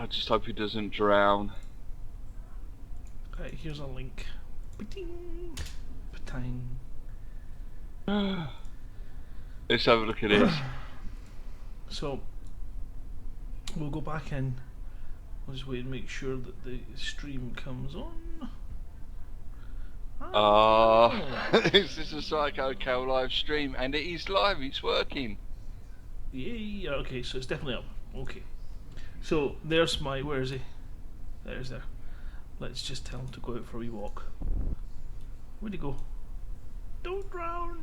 I just hope he doesn't drown. Right, here's a link. Ba-ting, ba-tang. Let's have a look at this. So we'll go back in. I'll just wait and make sure that the stream comes on. This is a Psycho Cow live stream, and it is live. It's working. Yay! Okay, so it's definitely up. Okay. So there's my. Where is he? There's there. Let's just tell him to go out for a wee walk. Where'd he go? Don't drown!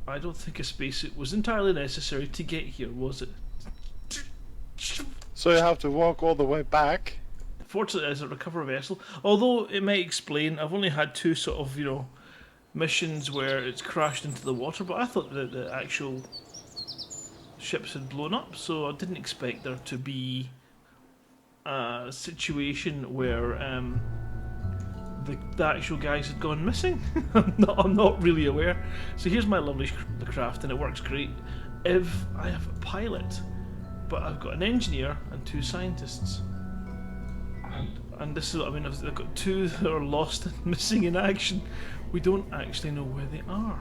I don't think a spacesuit was entirely necessary to get here, was it? So you have to walk all the way back? Fortunately, as a recover vessel, although it might explain, I've only had two sort of, missions where it's crashed into the water, but I thought that the actual ships had blown up, so I didn't expect there to be a situation where the actual guys had gone missing. I'm not really aware. So here's my lovely craft, and it works great. If I have a pilot, but I've got an engineer and two scientists. And this is what I mean, I've got two that are lost and missing in action. We don't actually know where they are.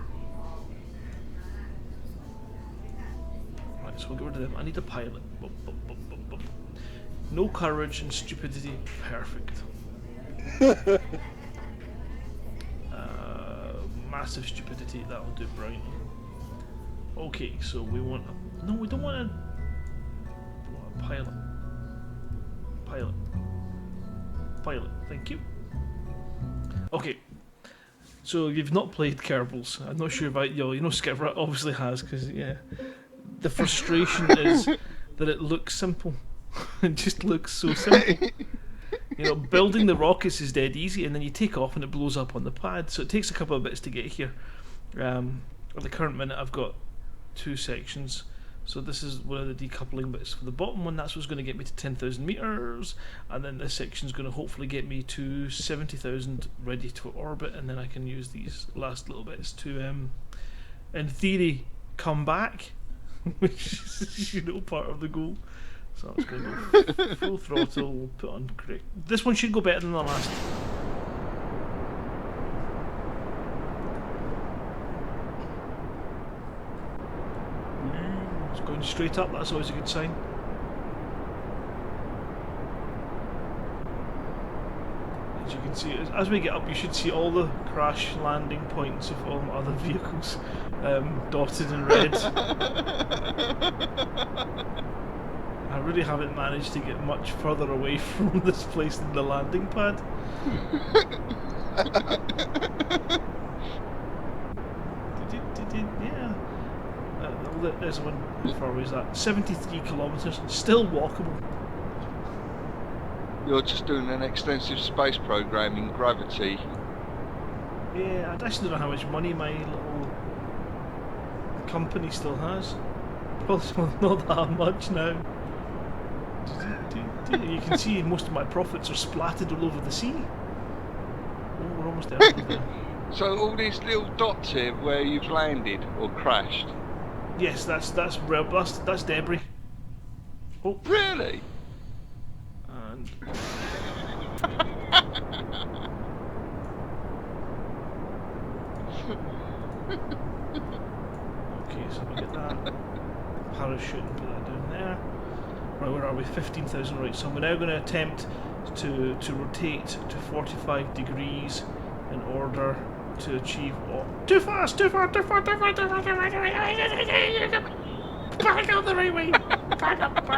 Right, so we'll get rid of them. I need a pilot. No courage and stupidity. Perfect. Massive stupidity. That'll do brilliantly. Okay, so we want a... No, we don't want a... We want a pilot. Pilot, thank you. Okay, so you've not played Kerbals. I'm not sure about Skipper obviously has, because the frustration is that it looks simple. It just looks so simple. Building the rockets is dead easy, and then you take off and it blows up on the pad. So it takes a couple of bits to get here. At the current minute, I've got two sections. So this is one of the decoupling bits for the bottom one. That's what's going to get me to 10,000 meters, and then this section's going to hopefully get me to 70,000 ready to orbit, and then I can use these last little bits to, in theory, come back, which is part of the goal. So it's going to go full throttle. Put on correct. This one should go better than the last. It's going straight up, that's always a good sign. As you can see, as we get up, you should see all the crash landing points of all my other vehicles dotted in red. I really haven't managed to get much further away from this place than the landing pad. Yeah. There's one. How far away is that? 73 kilometres. Still walkable. You're just doing an extensive space program in gravity. Yeah, I actually don't know how much money my little company still has. Probably not that much now. You can see most of my profits are splattered all over the sea. Oh, we're almost there. So all these little dots here where you've landed or crashed? Yes, that's debris. Oh, really? And okay, so we get that parachute and put that down there. Right, where are we? 15,000. Right, so we're now going to attempt to rotate to 45 degrees in order to achieve. Oh, too fast! Back up the right way. Back up.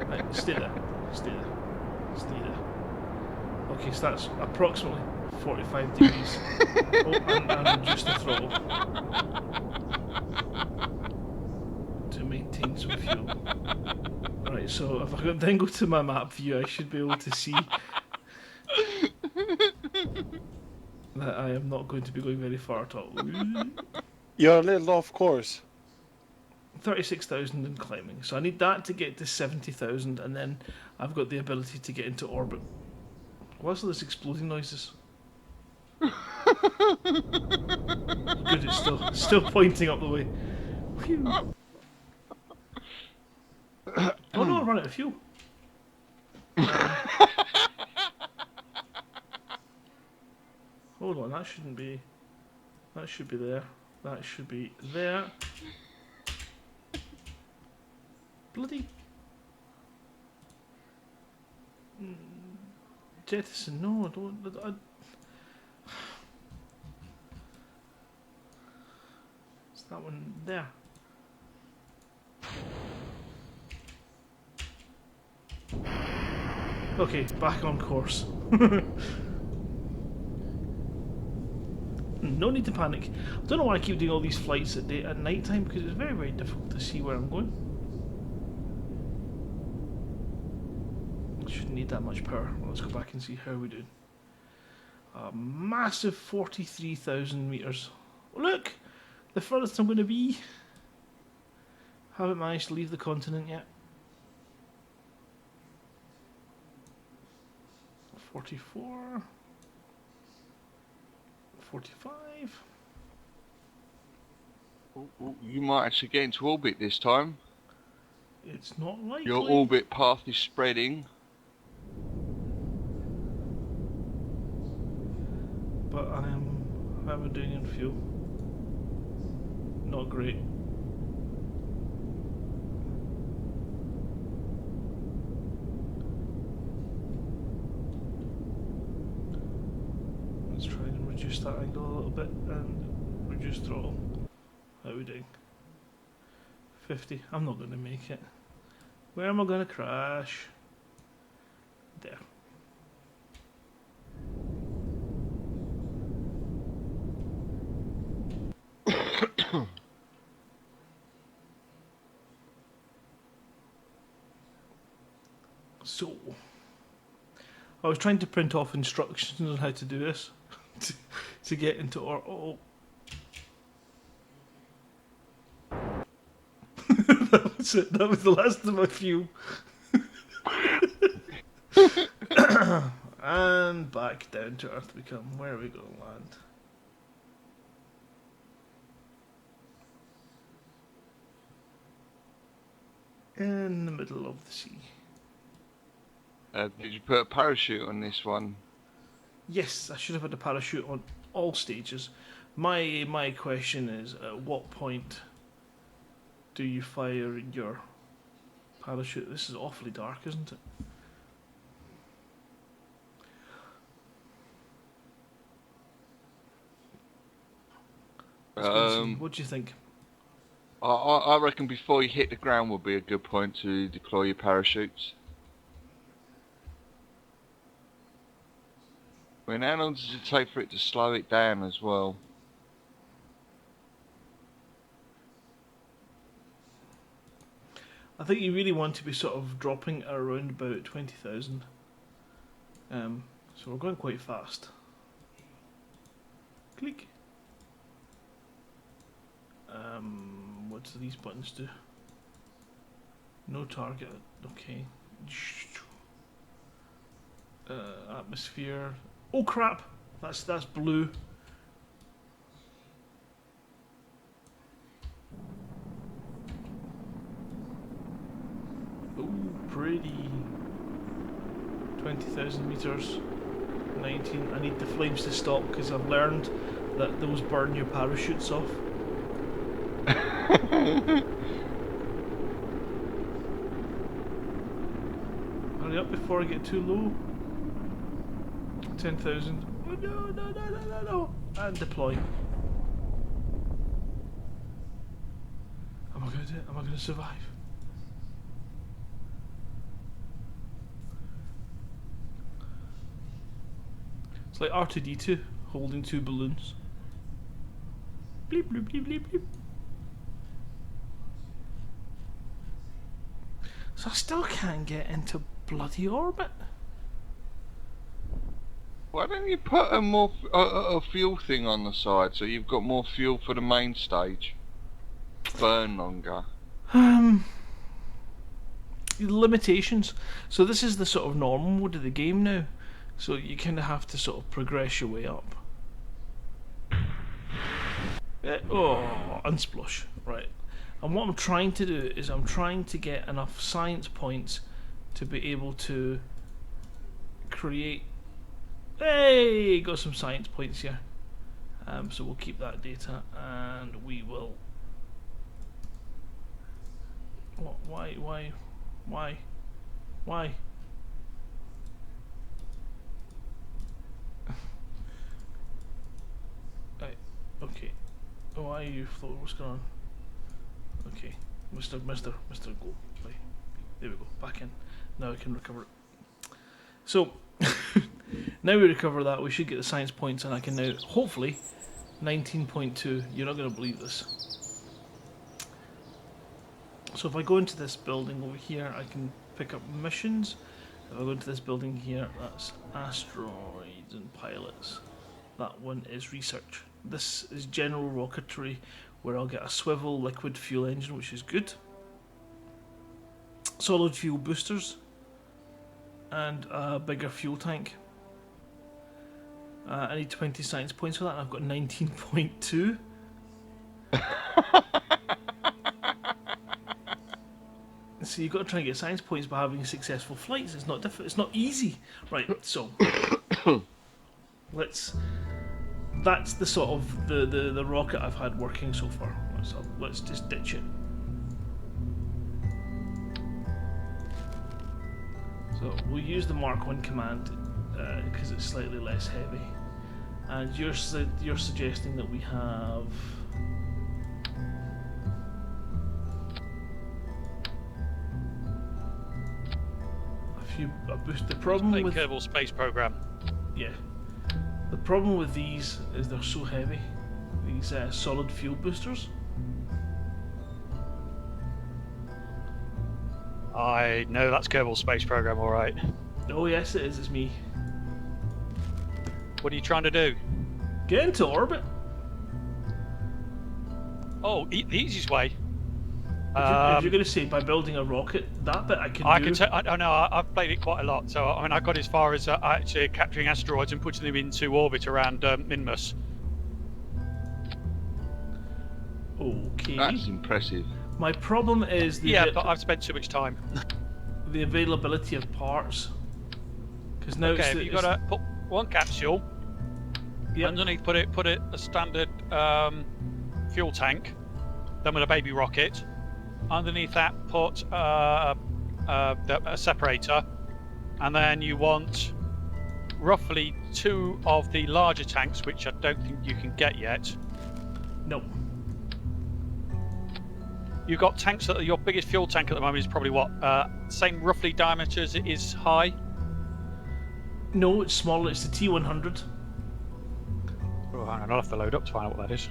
Right, stay there. Okay, so that's approximately 45 degrees. Oh, and reduce the throttle to maintain some fuel. Right, so if I then go to my map view, I should be able to see that I am not going to be going very far at all. You're a little off course. 36,000 and climbing. So I need that to get to 70,000, and then I've got the ability to get into orbit. What's all this exploding noises? Good, it's still pointing up the way. Whew. Oh no, I run out of fuel. Hold on, that shouldn't be. That should be there. That should be there. Bloody. Jettison, no, I don't. It's that one there. Okay, back on course. No need to panic. I don't know why I keep doing all these flights at night time because it's very, very difficult to see where I'm going. Shouldn't need that much power. Well, let's go back and see how we're doing. A massive 43,000 meters. Look, the furthest I'm going to be. Haven't managed to leave the continent yet. 44. 45. You might actually get into orbit this time. It's not likely. Your orbit path is spreading. But how am I doing in fuel? Not great. Let's try and reduce that angle a little bit and reduce throttle. How are we doing? 50. I'm not going to make it. Where am I going to crash? There. So, I was trying to print off instructions on how to do this to get into our. That was it. That was the last of my fuel. And back down to Earth we come. Where are we going to land? In the middle of the sea. Did you put a parachute on this one? Yes, I should have had a parachute on all stages. My question is, at what point do you fire your parachute? This is awfully dark, isn't it? What do you think? I reckon before you hit the ground would be a good point to deploy your parachutes. I mean, how long does it take for it to slow it down as well? I think you really want to be sort of dropping around about 20,000. So we're going quite fast. Click. What do these buttons do? No target. Okay. Atmosphere. Oh crap! That's blue. Oh, pretty. 20,000 meters. 19. I need the flames to stop because I've learned that those burn your parachutes off. Hurry up before I get too low. 10,000. Oh no. And deploy. Am I gonna do it? Am I gonna survive? It's like R2-D2 holding two balloons. Bleep bleep bleep bleep bleep. So I still can't get into bloody orbit. Why don't you put a fuel thing on the side so you've got more fuel for the main stage? Burn longer. Limitations. So this is the sort of normal mode of the game now. So you kind of have to sort of progress your way up. Oh, unsplosh. Right. And what I'm trying to do is I'm trying to get enough science points to be able to create. Hey, got some science points here. So we'll keep that data, and we will. What? Why? Right. Okay. Why are you floating? What's going on? Okay, Mr. Go. Right. There we go. Back in. Now I can recover it. So now we recover that, we should get the science points, and I can now hopefully 19.2. You're not going to believe this. So if I go into this building over here, I can pick up missions. If I go into this building here, that's asteroids and pilots. That one is research. This is general rocketry, where I'll get a swivel liquid fuel engine, which is good. Solid fuel boosters. And a bigger fuel tank. I need 20 science points for that, and I've got 19.2. So you've got to try and get science points by having successful flights. It's not difficult. It's not easy. Right. So let's. That's the sort of the rocket I've had working so far. Let's just ditch it. So we'll use the Mark 1 command because it's slightly less heavy. And you're suggesting that we have a boost. The problem with Kerbal space program. Yeah. The problem with these is they're so heavy. These solid fuel boosters. I know that's Kerbal space program, all right. Oh yes, it is. It's me. What are you trying to do? Get into orbit. Oh, the easiest way. If you're going to say by building a rocket, that bit I can do. I know. I've played it quite a lot. So I mean, I got as far as actually capturing asteroids and putting them into orbit around Minmus. Okay. That's impressive. My problem is but I've spent too much time. The availability of parts. Because now you've got to put one capsule. Yep. Underneath, put a standard fuel tank. Then with a baby rocket. Underneath that, put a separator, and then you want roughly 2 of the larger tanks, which I don't think you can get yet. Nope. You've got tanks that your biggest fuel tank at the moment is probably what? Same roughly diameter as it is high? No, it's smaller. It's the T100. Oh, hang on, I'll have to load up to find out what that is.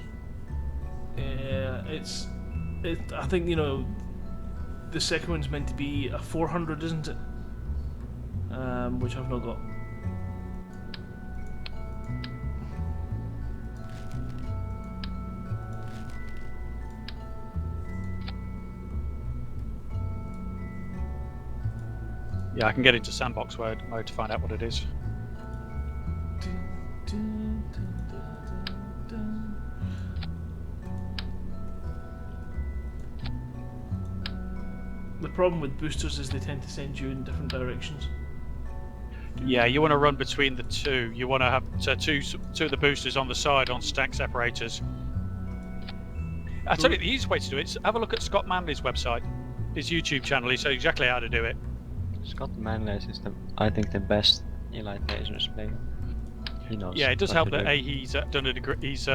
I think, the second one's meant to be a 400, isn't it? Which I've not got. Yeah, I can get into sandbox mode to find out what it is. The problem with boosters is they tend to send you in different directions. Yeah, you want to run between the two. You want to have two of the boosters on the side on stack separators. I tell you, the easiest way to do it is have a look at Scott Manley's website, his YouTube channel. He shows exactly how to do it. Scott Manley is I think the best Elite Lasers player. He knows. Yeah, it does what help to that do. he's done a degree. He's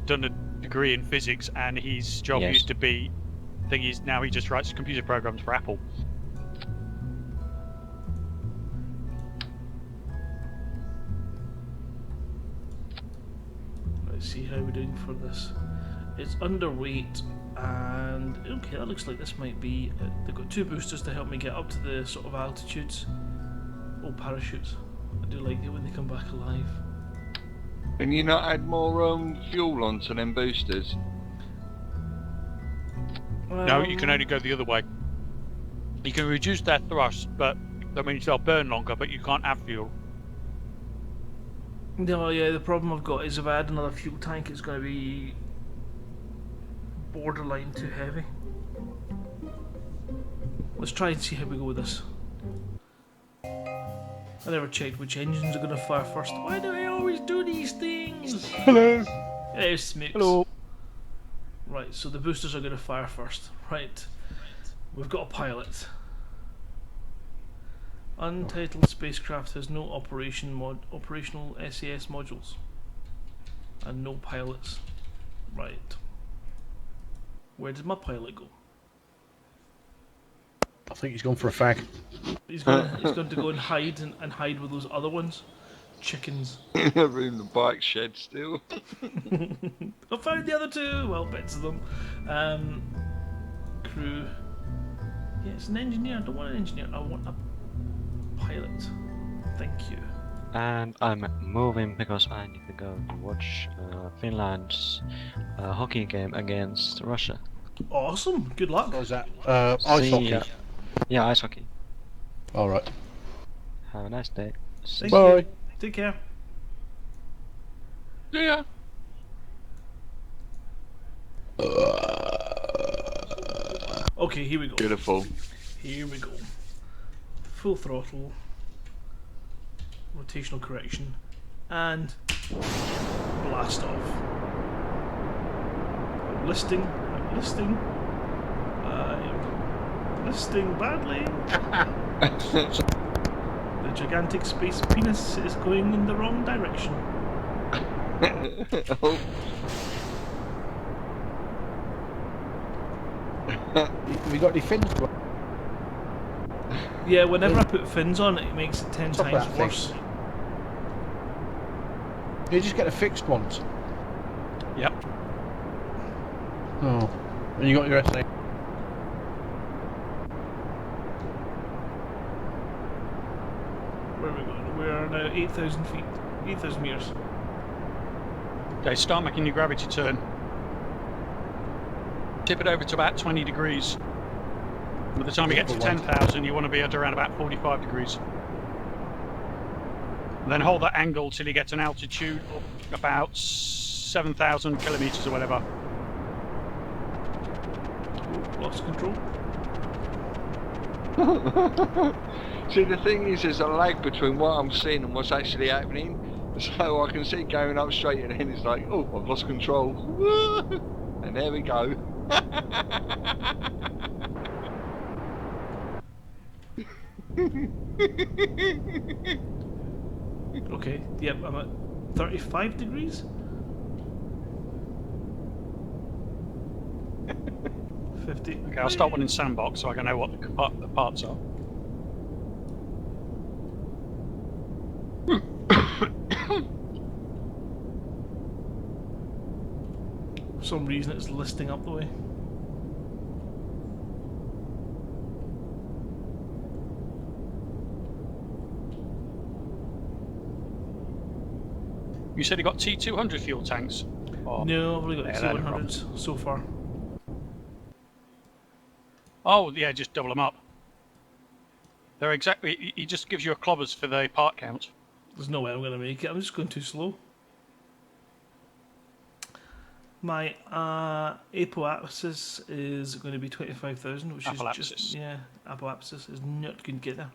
done a degree in physics, and his job Yes. used to be. I think he just writes computer programs for Apple. Let's see how we're doing for this. It's underweight, and okay, that looks like this might be. They've got 2 boosters to help me get up to the sort of altitudes. Oh, parachutes! I do like it when they come back alive. Can you not add more fuel onto them boosters? No, you can only go the other way. You can reduce their thrust, but that means they'll burn longer, but you can't have fuel. No, yeah, the problem I've got is if I add another fuel tank, it's going to be borderline too heavy. Let's try and see how we go with this. I never checked which engines are going to fire first. Why do I always do these things? Hello. There's Smokes. Hello. Right, so the boosters are going to fire first. Right, we've got a pilot. Untitled spacecraft has no operational SAS modules. And no pilots. Right. Where did my pilot go? I think he's gone for a fag. He's going to go and hide with those other ones. Chickens. They're in the bike shed still. I found the other two! Well, bits of them. Crew. Yeah, it's an engineer. I don't want an engineer. I want a pilot. Thank you. And I'm moving because I need to go to watch Finland's hockey game against Russia. Awesome. Good luck. What was that? Ice See hockey. ya. Yeah, ice hockey. All right. Have a nice day. Thank Bye. you. Take care. Yeah. Okay, here we go. Beautiful. Here we go. Full throttle. Rotational correction. And blast off. I'm listing. I'm listing badly. The gigantic space penis is going in the wrong direction. Oh. Have you got any fins? bro? Yeah, whenever I put fins on, it makes it 10 Stop times that thing. worse. You just get the fixed ones. Yep. Oh. And you got your SA. Where are we going? We are now 8,000 feet. 8,000 meters. Okay, start making your gravity turn. Tip it over to about 20 degrees. By the time you get to 10,000, you want to be at around about 45 degrees. And then hold that angle till you get an altitude of about 7,000 kilometers or whatever. Lost control. See, the thing is, there's a lag between what I'm seeing and what's actually happening. So I can see it going up straight, and then it's like, oh, I've lost control. And there we go. Okay, yep, I'm at 35 degrees. 50. Okay, I'll start one in sandbox so I can know what the parts are. For some reason it's listing up the way. You said you got T200 fuel tanks? Oh, No, I've only got Yeah, that'd be T100s so far. oh yeah, just double them up. They're exactly. He just gives you a clobbers for the part count. There's no way I'm going to make it. I'm just going too slow. My apoapsis is going to be 25,000, which is Apoapsis. just yeah. Apoapsis is not going to get there.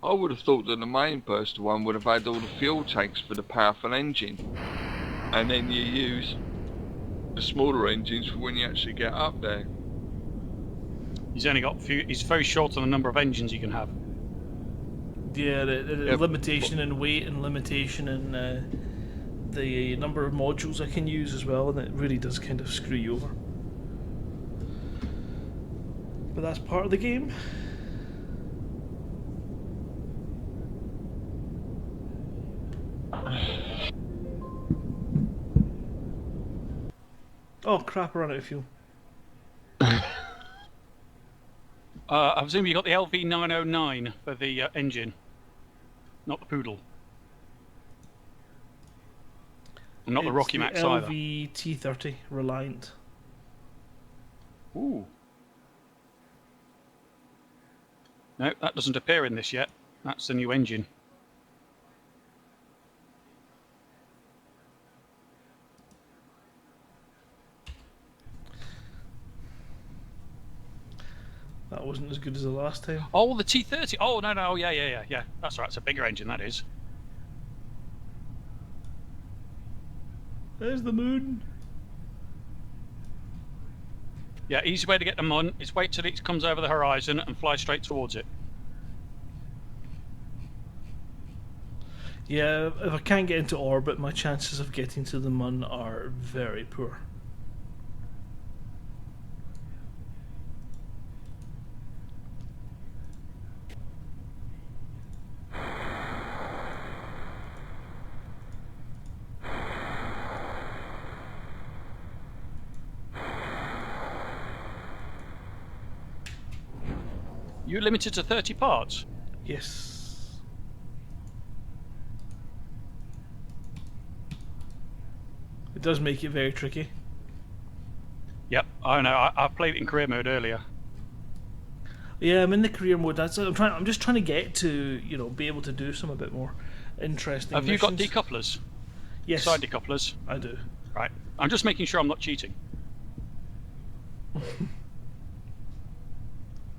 I would have thought that the main burster one would have had all the fuel tanks for the powerful engine, and then you use the smaller engines for when you actually get up there. He's only got few. He's very short on the number of engines you can have. Yeah, the Yeah, limitation in weight and limitation in the number of modules I can use as well, and it really does kind of screw you over. But that's part of the game. Oh crap, I ran out of fuel. I presume you got the LV909 for the engine, not the Poodle. And not the It's Rocky Max either. LV T30 Reliant. Ooh. No, that doesn't appear in this yet. That's the new engine. That wasn't as good as the last time. Oh, the T30. Oh, no, no. Yeah. That's right. It's a bigger engine, that is. There's the moon. Yeah, easy way to get them on is wait till it comes over the horizon and fly straight towards it. Yeah, if I can't get into orbit, my chances of getting to the moon are very poor. You're limited to 30 parts. Yes. It does make it very tricky. Yep, I know. I played it in career mode earlier. Yeah, I'm in the career mode. I'm just trying to get to, be able to do some a bit more interesting Have you got missions. decouplers? Yes, Side decouplers? I do. Right. I'm just making sure I'm not cheating.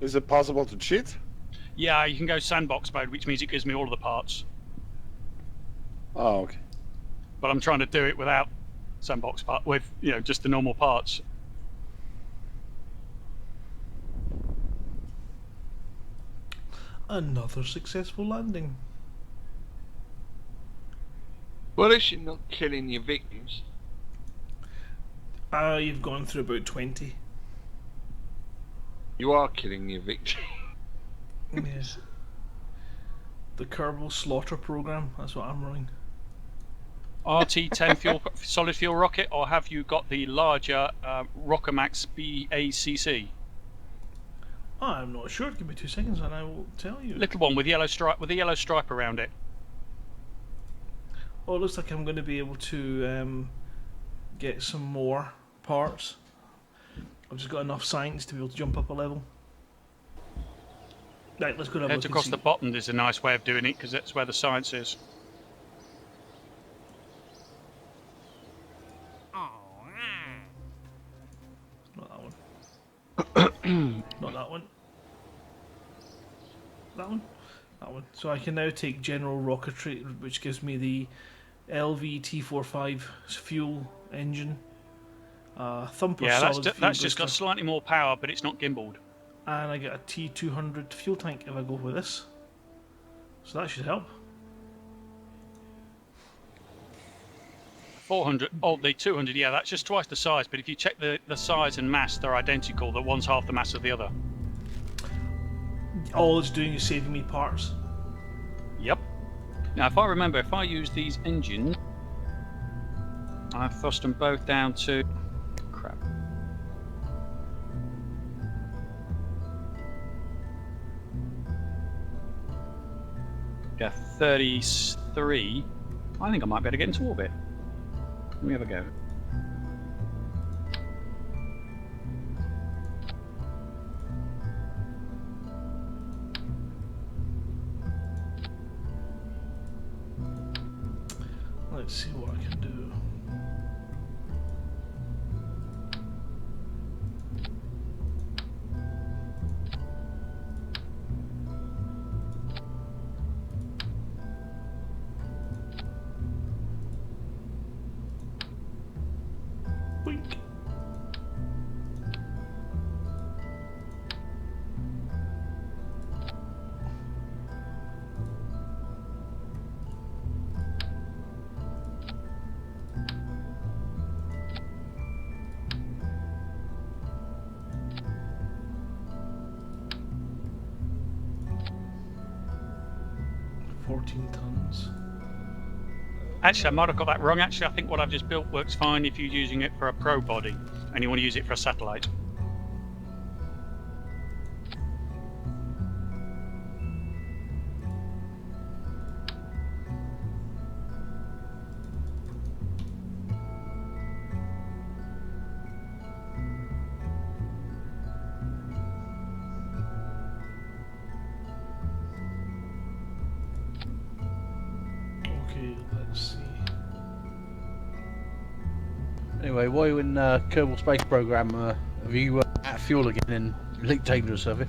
Is it possible to cheat? Yeah, you can go sandbox mode, which means it gives me all of the parts. Oh, okay. But I'm trying to do it without sandbox part, with just the normal parts. Another successful landing. Well, at least you're not killing your victims. You've gone through about 20. You are killing your victims. Yes. The Kerbal slaughter program. That's what I'm running. RT-10 fuel, solid fuel rocket, or have you got the larger Rockermax BACC? I'm not sure. Give me 2 seconds and I will tell you. Little one with yellow stripe, with a yellow stripe around it. Oh, it looks like I'm going to be able to get some more parts. I've just got enough science to be able to jump up a level. Right, let's go and have a Head look and across see. the bottom is a nice way of doing it because that's where the science is. Not that one. Not that one. That one. That one. So I can now take general rocketry, which gives me the LV-T45 fuel engine. Thumper Yeah, solid fuel that's just got booster, slightly more power, but it's not gimbaled. and I get a T200 fuel tank if I go with this. So that should help. 400, oh, the 200, yeah, that's just twice the size, but if you check the size and mass, they're identical. The one's half the mass of the other. All it's doing is saving me parts. Yep. Now, if I remember, if I use these engines, I've thrust them both down to... crap. Yeah, 33. I think I might be able to get into orbit. Let me have a go. Let's see what I can do. Boink. $14 Actually, I might have got that wrong. Actually, I think what I've just built works fine if you're using it for a pro body and you want to use it for a satellite. Okay, let's see. Anyway, while you're in Kerbal Space Program, have you at fuel again Link dangerous, have you?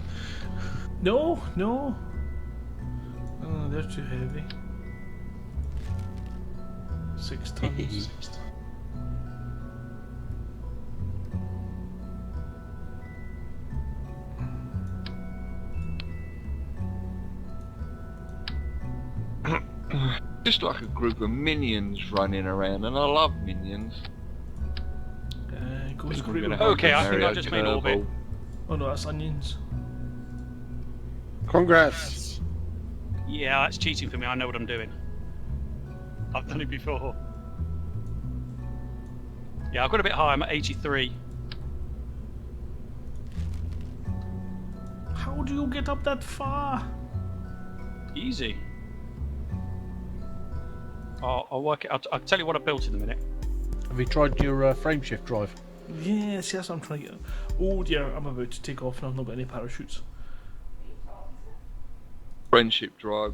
No, no. Oh, they're too heavy. 6 tons. Just like a group of minions running around, and I love minions. Goes Think I'm great gonna with have Okay, I think Mario I've just made orbit. Kerbal. Oh no, that's onions. Congrats. Yeah, that's cheating for me. I know what I'm doing. I've done it before. Yeah, I've got a bit high. I'm at 83. How do you get up that far? Easy. I'll work it. I'll tell you what I built in a minute. Have you tried your frame shift drive? Yes, yes, I'm trying to get. Oh dear, I'm about to take off and I've not got any parachutes. Friendship drive.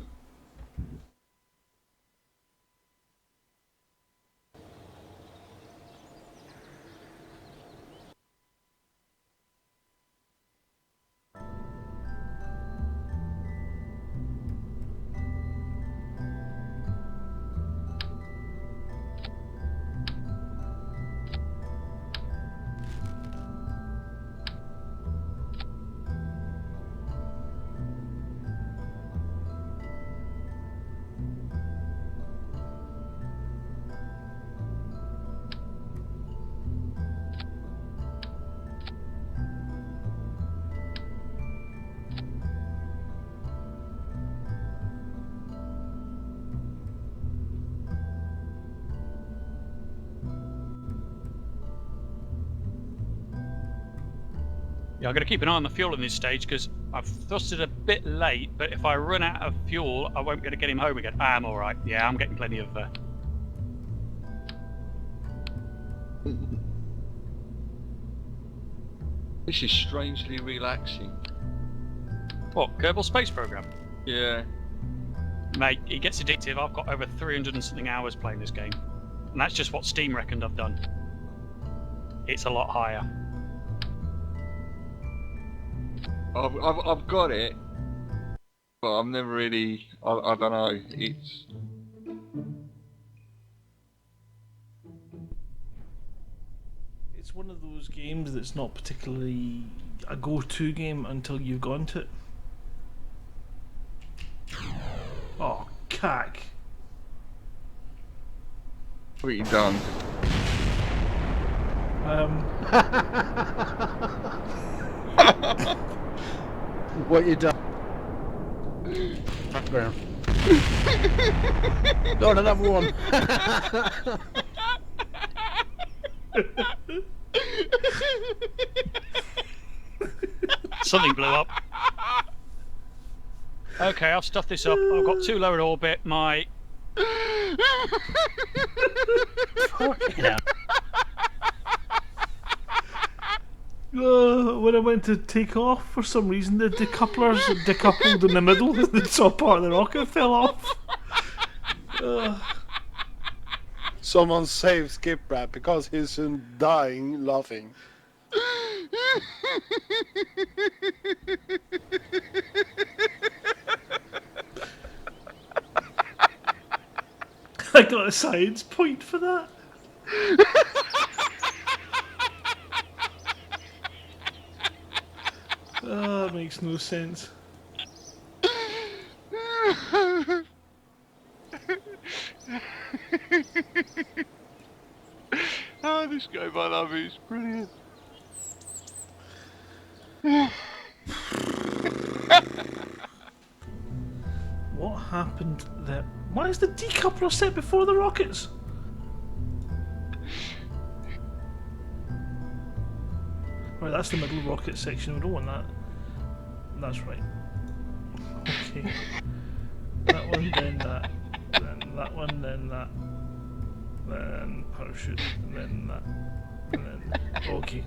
Yeah, I'm going to keep an eye on the fuel in this stage because I've thrusted a bit late. But if I run out of fuel, I won't be able to get him home again. I'm all right. Yeah, I'm getting plenty of. This is strangely relaxing. What, Kerbal Space Program? Yeah. Mate, it gets addictive. I've got over 300 and something hours playing this game. And that's just what Steam reckoned I've done. It's a lot higher. I've got it, but I've never really. I don't know. It's. It's one of those games that's not particularly a go-to game until you've gone to it. Oh, cack. What you done? What you done? Background. Not another one. Something blew up. Okay, I'll stuff this up. I've got too low in orbit. My Fucking hell. When I went to take off, for some reason the decouplers decoupled in the middle and the top part of the rocket fell off. Someone save Skip Rat because he's dying laughing. I got a science point for that. That makes no sense. Oh, this game I love is brilliant. What happened there? Why is the decoupler set before the rockets? Right, that's the middle rocket section. We don't want that. That's right. Okay. That one, then that. Then that one, then that. Then parachute, and then that. And then. Okay.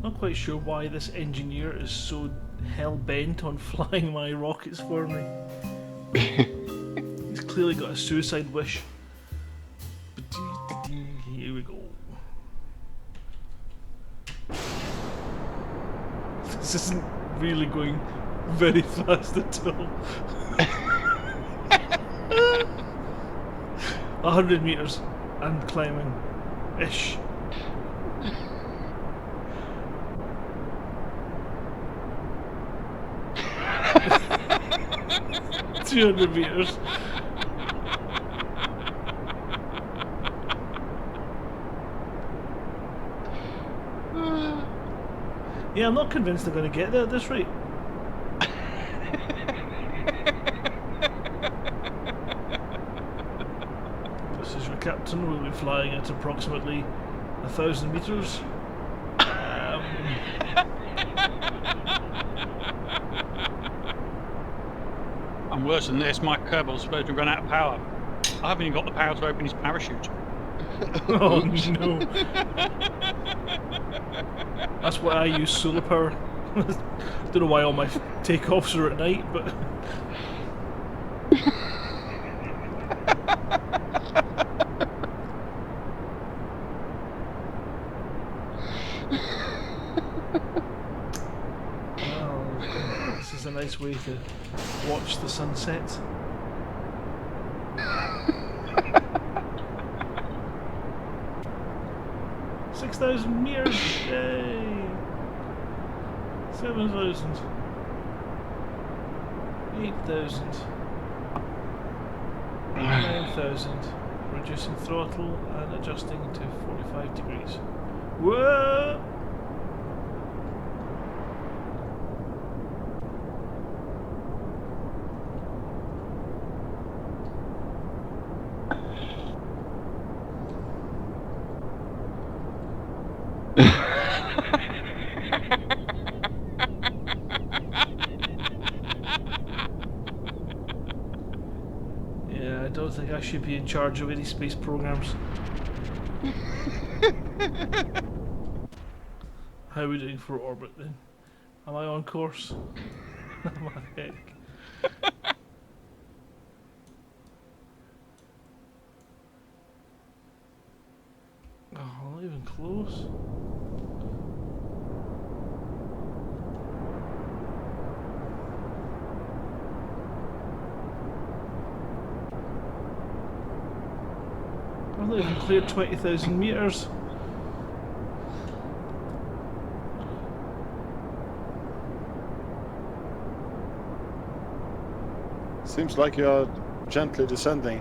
Not quite sure why this engineer is so hell-bent on flying my rockets for me. He's clearly got a suicide wish. This isn't really going very fast at all. 100 meters and climbing ish. $200 meters. Yeah, I'm not convinced they're going to get there at this rate. This is your captain. We'll be flying at approximately 1,000 meters. And worse than this, my Kerbals supposed to run out of power. I haven't even got the power to open his parachute. Oh no. That's why I use solar power. Don't know why all my takeoffs are at night, but well, this is a nice way to watch the sunset. $6,000 meters, yay! 7,000, 8,000, 9,000. Reducing throttle and adjusting to 45 degrees. Whoa! Yeah, I don't think I should be in charge of any space programs. How are we doing for orbit then? Am I on course? Am I heck? Oh, not even close. I've not even cleared 20,000 meters. Seems like you're gently descending.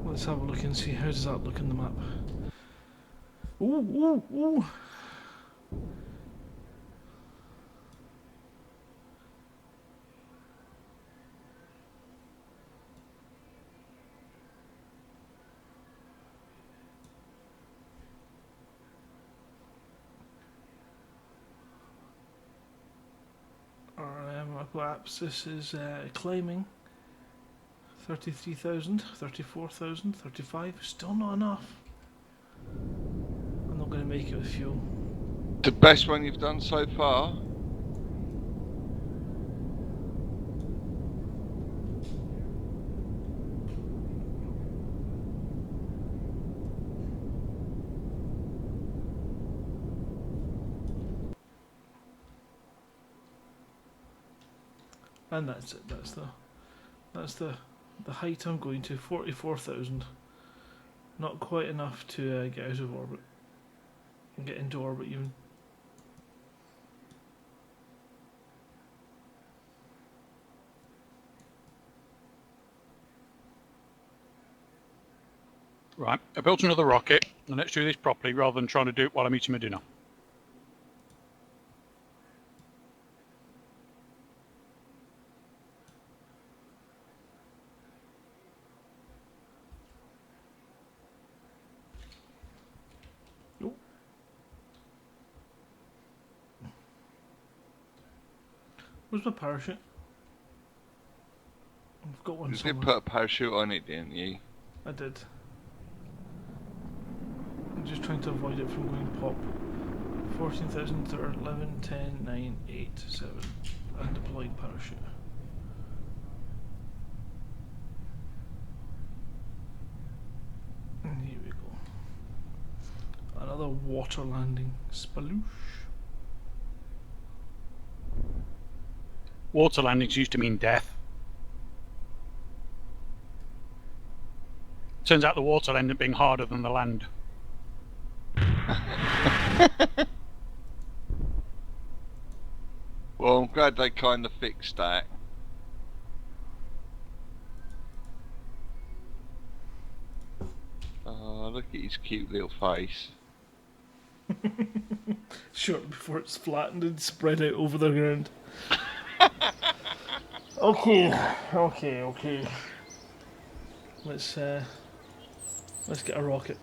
Let's have a look and see how does that look in the map. Ooh, ooh, ooh. Apsis is climbing 33,000, 34,000, 35, still not enough. I'm not going to make it with fuel. The best one you've done so far? And that's it. That's the height I'm going to. 44,000. Not quite enough to get out of orbit and get into orbit even. Right, I built another rocket, and let's do this properly rather than trying to do it while I'm eating my dinner. Where's my parachute? I've got one You did somewhere. put a parachute on it, didn't you? I did. I'm just trying to avoid it from going pop. 14,000, 11, 10, 9, 8, 7. Undeployed parachute. Another water landing. Sploosh. Water landings used to mean death. Turns out the water ended up being harder than the land. Well, I'm glad they kind of fixed that. Look at his cute little face. Short before it's flattened and spread out over the ground. Okay. Let's get a rocket.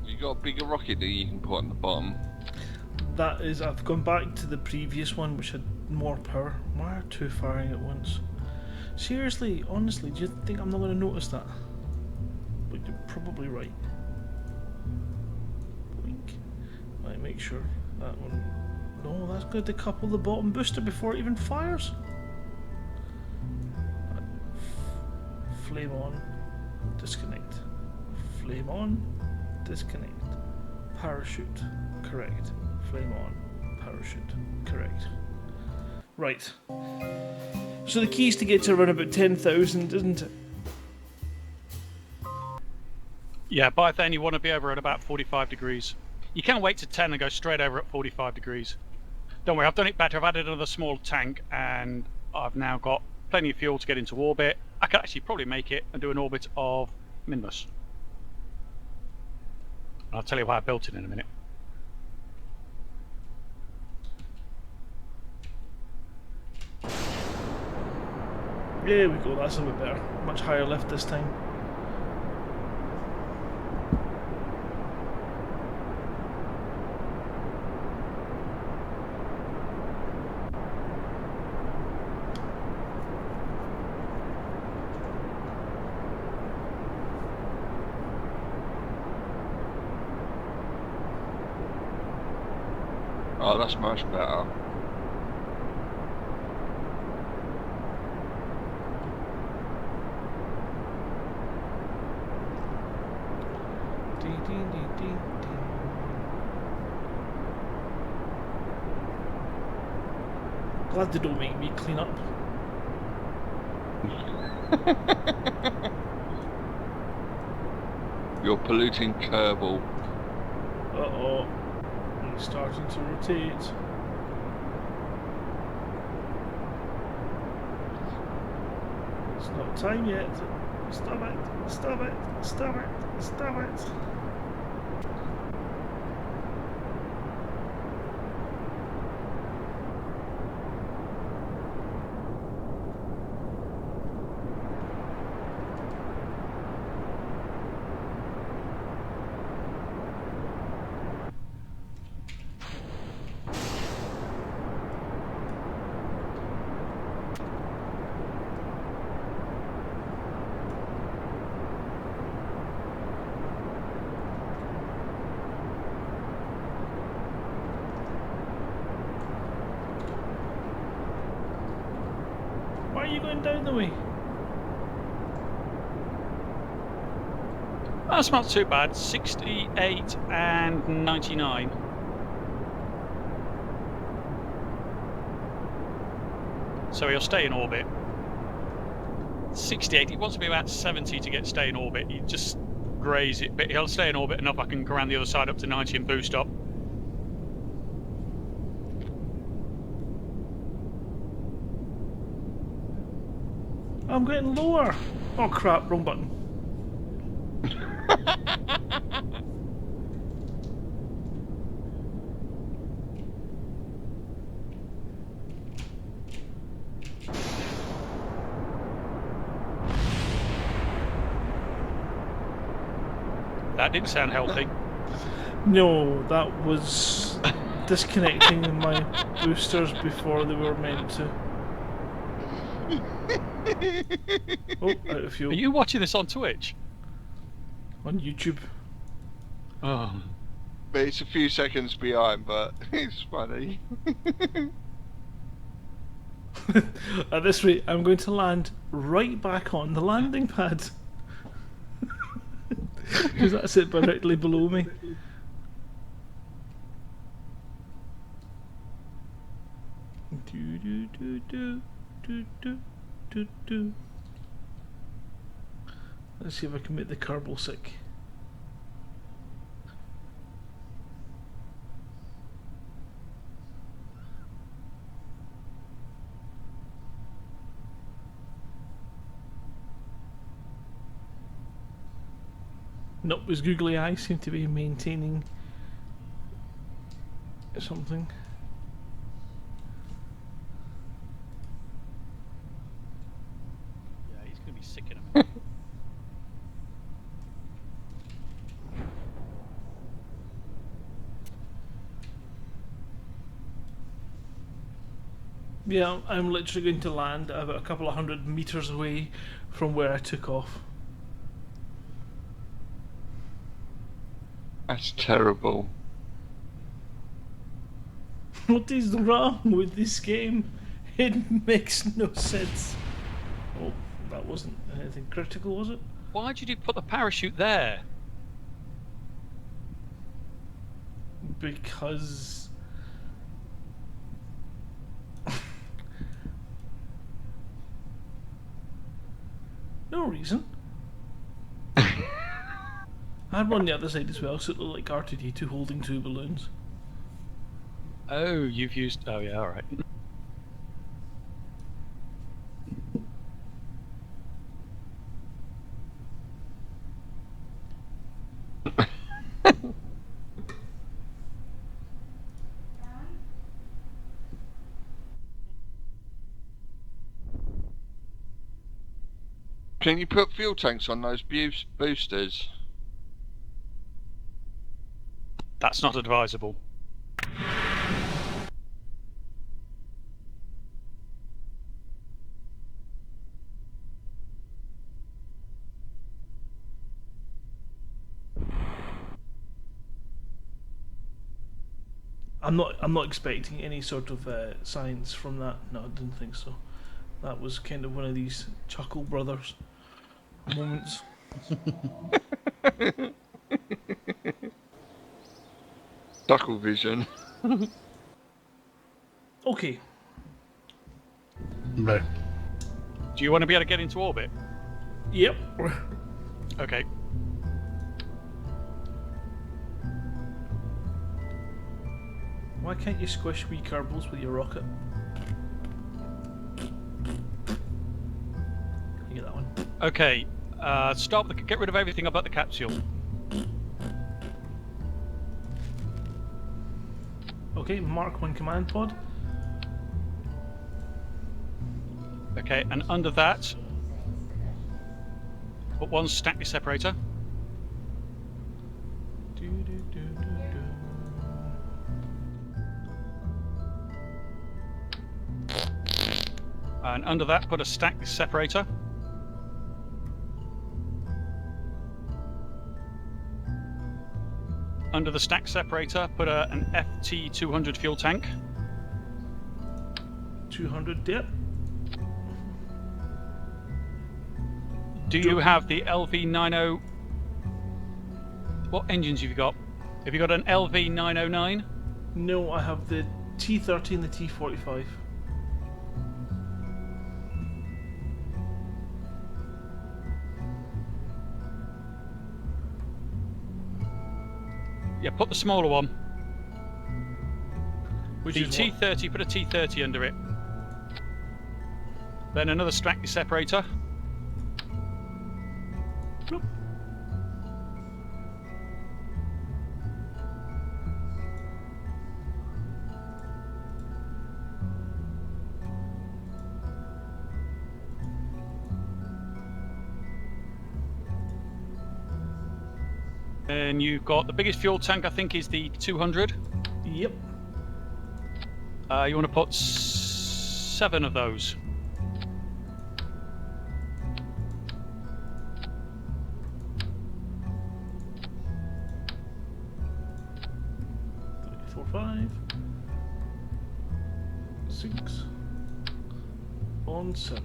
You got a bigger rocket that you can put on the bottom. That is, I've gone back to the previous one which had more power. Why are two firing at once? Seriously, honestly, do you think I'm not going to notice that? But you're probably right. Blink. Right, make sure that one. No, that's going to decouple the bottom booster before it even fires. Flame on, disconnect. Flame on, disconnect. Parachute, correct. Flame on, parachute, correct. Right. So the key is to get to around about 10,000, isn't it? Yeah, by then you want to be over at about 45 degrees. You can wait to 10 and go straight over at 45 degrees. Don't worry, I've done it better. I've added another small tank and I've now got plenty of fuel to get into orbit. I could actually probably make it and do an orbit of Minmus. I'll tell you why I built it in a minute. There we go, that's a bit better. Much higher lift this time. Oh, that's much better. Glad they don't make me clean up. You're polluting Kerbal. Uh-oh. He's starting to rotate. It's not time yet. Stop it. Stop it. Stop it. Stop it. Why are you going down the way? That's not too bad. 68 and 99. So he'll stay in orbit. 68. He wants to be about 70 to get stay in orbit. You just graze it, but he'll stay in orbit enough. I can go around the other side up to 90 and boost up. I'm getting lower. Oh crap, wrong button. That didn't sound healthy. No, that was disconnecting my boosters before they were meant to. Oh, out of Are fuel. you watching this on Twitch? On YouTube. Oh. But it's a few seconds behind, but it's funny. At this rate, I'm going to land right back on the landing pad. Because that's it directly below me. Do, do, do, do, do, do, do, do. Let's see if I can make the Kerbal sick. Nope, his googly eyes seem to be maintaining something. Yeah, he's going to be sick in a minute. Yeah, I'm literally going to land about a couple of 100 meters away from where I took off. That's terrible. What is wrong with this game? It makes no sense. Oh, that wasn't anything critical, was it? Why did you put the parachute there? Because... no reason. I had one on the other side as well, so it looked like R2D2 holding two balloons. Oh, you've used... Oh, yeah, alright. Can you put fuel tanks on those boosters? That's not advisable. I'm not expecting any sort of signs from that. No, I didn't think so. That was kind of one of these Chuckle Brothers moments. Duckle vision. Okay. No. Do you want to be able to get into orbit? Yep. Okay. Why can't you squish wee Kerbals with your rocket? You get that one. Okay. Stop. Get rid of everything about the capsule. Okay, Mark 1 command pod. Okay, and under that, put one stack separator. Do, do, do, do, do. And under that, put a stack separator. Under the stack separator, put an FT200 fuel tank. 200 dip. Do you have the LV90? What engines have you got? Have you got an LV909? No, I have the T30 and the T45. Yeah, put the smaller one. Which The is T30, put a T30 under it. Then another stack separator. Bloop. And you've got the biggest fuel tank, I think, is the 200. Yep. You want to put 7 of those. 6 on 7.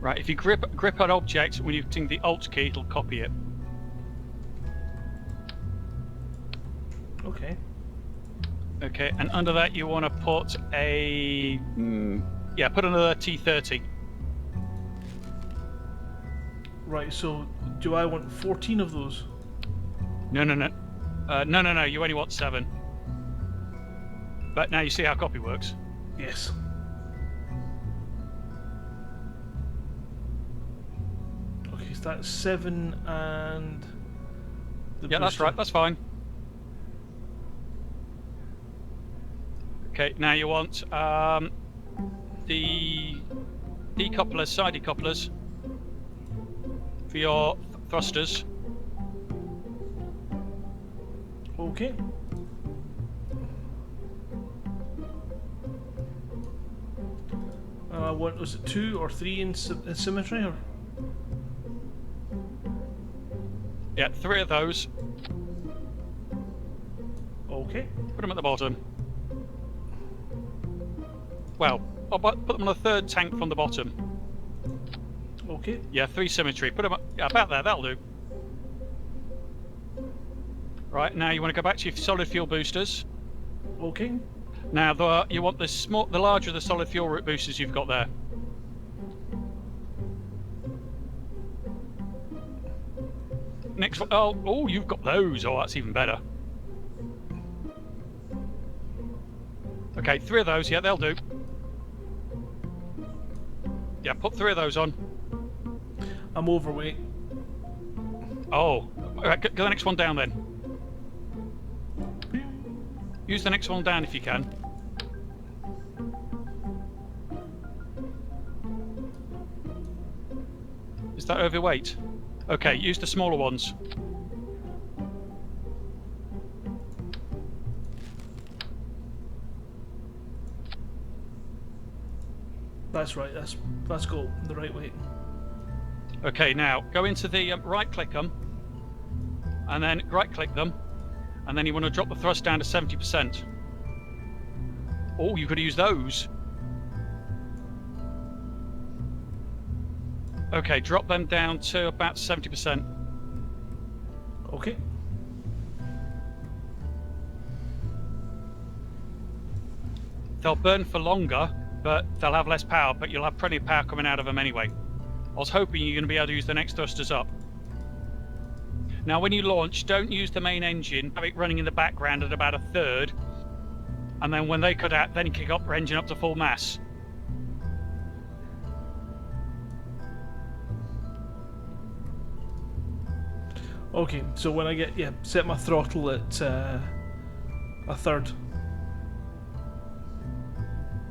Right, if you grip an object, when you're using the Alt key, it'll copy it. Okay. Okay, and under that you want to put a... yeah, put another T30. Right, so do I want 14 of those? No, you only want 7. But now you see how copy works. Yes. Okay, so that's 7 and... the Yeah, that's booster. right, that's fine. Okay, now you want the decouplers, side decouplers for your thrusters. Okay. What was it, 2 or 3 in symmetry? Or? Yeah, 3 of those. Okay. Put them at the bottom. Well, I'll put them on the 3rd tank from the bottom. Okay. Yeah, 3 symmetry. Put them up, yeah, about there. That'll do. Right, now you want to go back to your solid fuel boosters. Okay. Now you want the larger the solid fuel boosters you've got there. Next one. Oh, you've got those. Oh, that's even better. Okay, 3 of those. Yeah, they'll do. Yeah, put 3 of those on. I'm overweight. Oh, alright, go the next one down then. Use the next one down if you can. Is that overweight? Okay, use the smaller ones. That's right. That's go the right way. Okay, now go into the right-click them, and then right-click them, and then you want to drop the thrust down to 70%. Oh, you could use those. Okay, drop them down to about 70%. Okay. They'll burn for longer, but they'll have less power, but you'll have plenty of power coming out of them anyway. I was hoping you're going to be able to use the next thrusters up. Now, when you launch, don't use the main engine. Have it running in the background at about 1/3, and then when they cut out, then kick up your engine up to full mass. Okay, so when I get set my throttle at 1/3.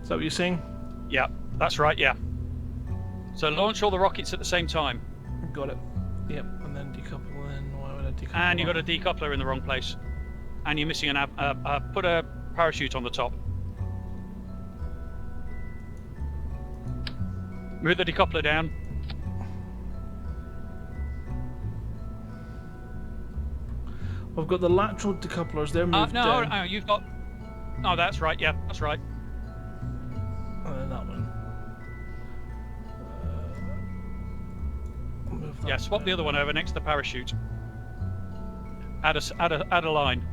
Is that what you're saying? Yeah, that's right, yeah. So launch all the rockets at the same time. Got it. Yep, and then decouple. Then why would I decouple? And you've got a decoupler in the wrong place. And you're missing put a parachute on the top. Move the decoupler down. I've got the lateral decouplers. They're moved down. No, you've got... Oh, that's right, yeah, that's right. And then that one. Move that Yeah, swap the other one over next to the parachute. Add a line.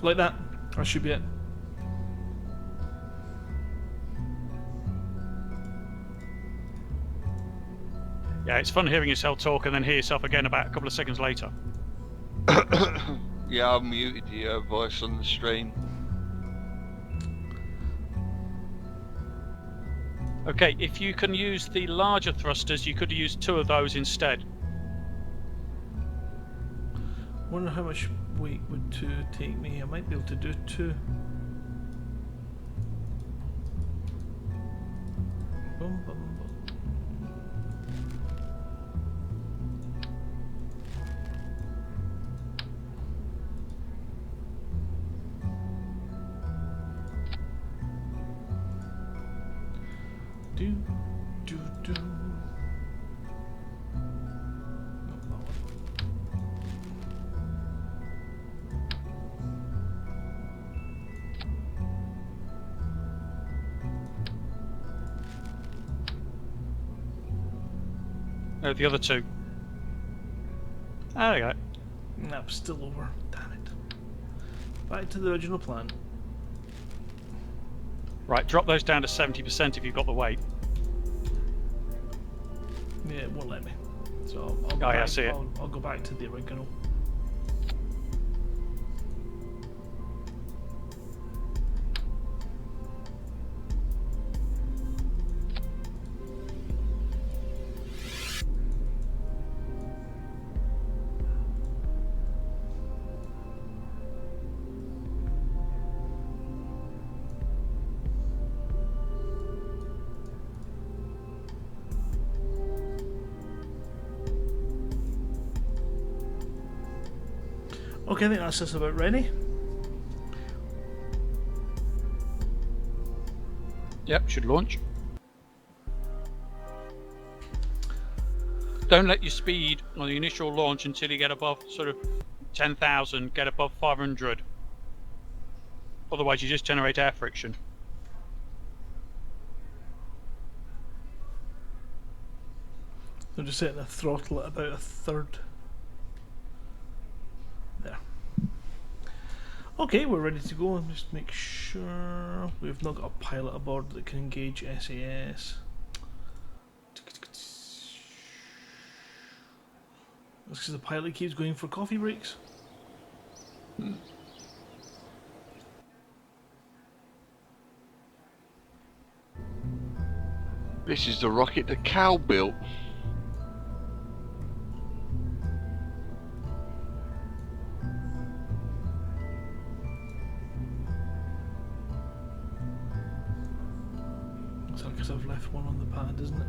Like that. That should be it. Yeah, it's fun hearing yourself talk and then hear yourself again about a couple of seconds later. Yeah, I've muted your voice on the stream. Okay, if you can use the larger thrusters, you could use 2 of those instead. Wonder how much weight would 2 take me. I might be able to do 2. Boom, boom, boom. Do, do, do. Not that one. No, the other two. There we go. Nope, still over. Damn it. Back to the original plan. Right, drop those down to 70% if you've got the weight. Yeah, it won't let me. So I'll go Oh, back, yeah, I see it. I'll go back to the original. Okay, I think that's just about ready. Yep, should launch. Don't let your speed on the initial launch until you get above sort of 10,000, get above 500. Otherwise you just generate air friction. I'm just setting the throttle at about a third. There. Okay, we're ready to go. Just make sure we've not got a pilot aboard that can engage SAS. That's because the pilot keeps going for coffee breaks. This is the rocket that Cal built. It's because I've left one on the pad, isn't it?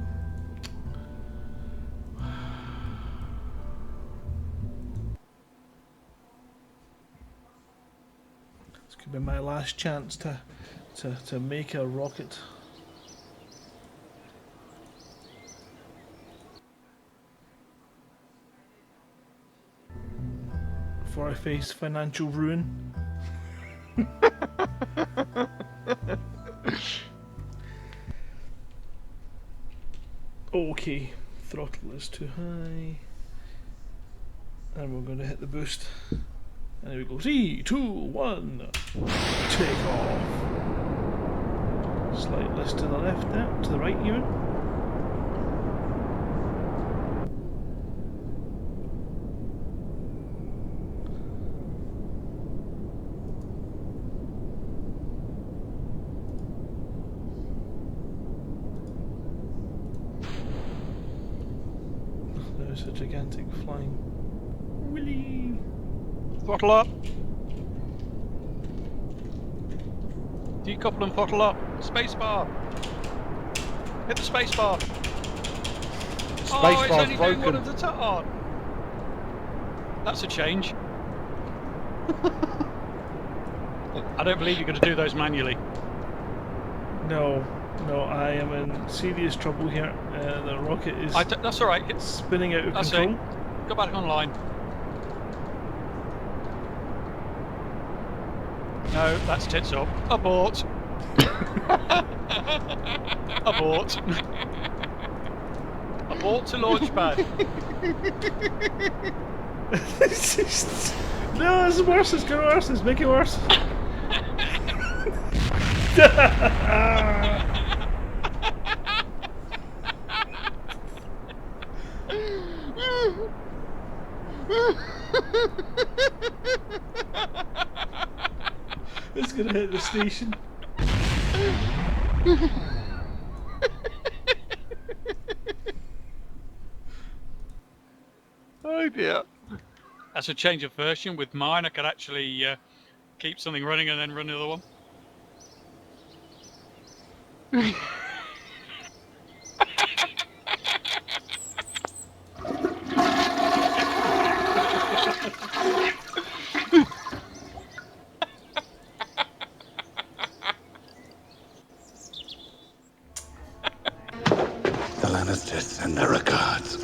This could be my last chance to make a rocket. Before I face financial ruin. Okay, throttle is too high. And we're going to hit the boost. And here we go. 3, 2, 1. Take off. Slight list to the left there, to the right even. There's a gigantic flying willy. Throttle up. Decouple and throttle up. Spacebar. Hit the spacebar. Oh, it's only doing one of the time. That's a change. I don't believe you're going to do those manually. No, I am in serious trouble here. The rocket is That's all right. spinning out of That's control. it. Go back online. No, that's tits up. Abort. Abort. Abort to launch pad. No, it's worse. It's getting worse. It's making it worse. It's gonna hit the station. Oh dear. That's a change of version. With mine, I could actually keep something running and then run the other one. The Lannisters send their regards.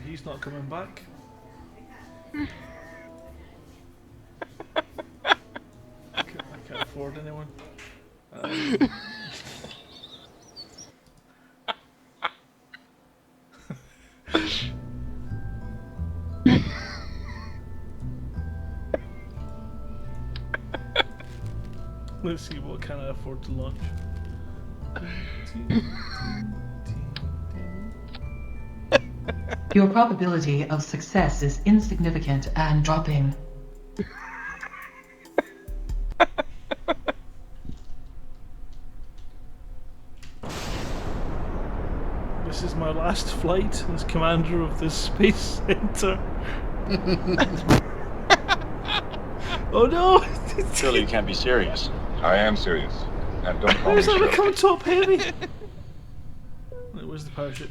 He's not coming back. I can't afford anyone. Let's see, what can I afford to launch? Your probability of success is insignificant and dropping. This is my last flight as commander of this space center. Oh no! Surely you can't be serious. I am serious. And don't call me Where's that Shirley. become top heavy? Where's the parachute?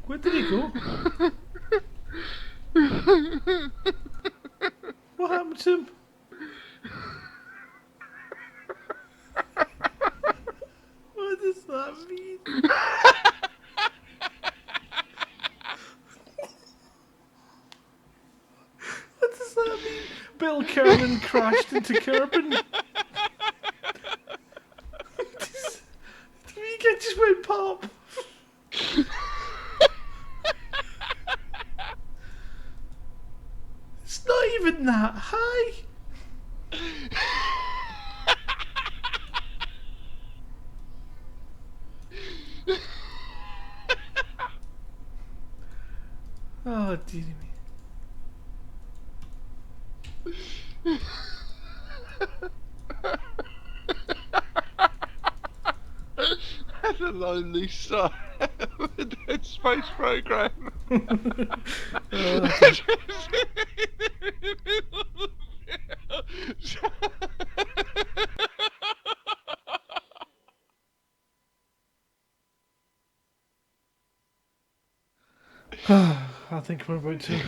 Where did he go? What happened to him? What does that mean? What does that mean? Bill Kerman crashed into Kerbin. The weekend just went pop. It's not even that high. Oh, dear me. That's a lonely side of the Dead Space program. I think we're about to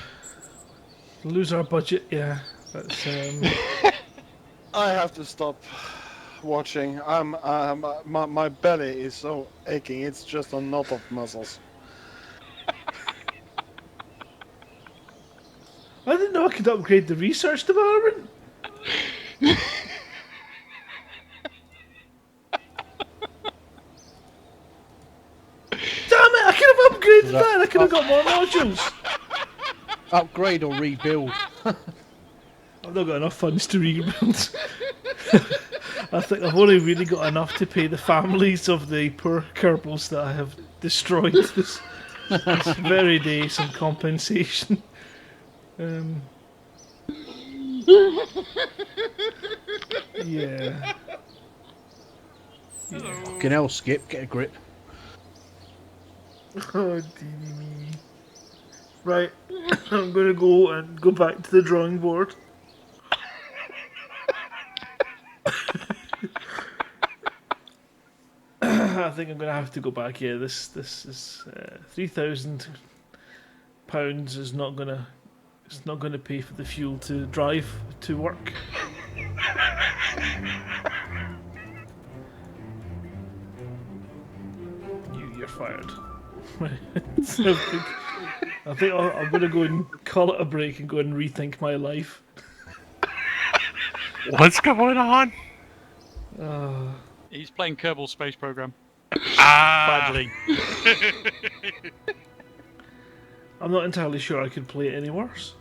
lose our budget, yeah. That's, I have to stop watching. My belly is so aching. It's just a knot of muscles. I didn't know I could upgrade the research department. Damn it, I could have upgraded that. I could have got more modules. Upgrade or rebuild? I've not got enough funds to rebuild. I think I've only really got enough to pay the families of the poor Kerbals that I have destroyed this very day, some compensation. Yeah. Fucking hell, Skip, get a grip. Oh, dearie me. Right, I'm gonna go back to the drawing board. I think I'm gonna have to go back. Yeah, this is £3,000 is not gonna. It's not gonna pay for the fuel to drive to work. You're fired. So I think I'm gonna go and call it a break and go and rethink my life. What's going on? He's playing Kerbal Space Program. Ah! Badly. I'm not entirely sure I could play it any worse.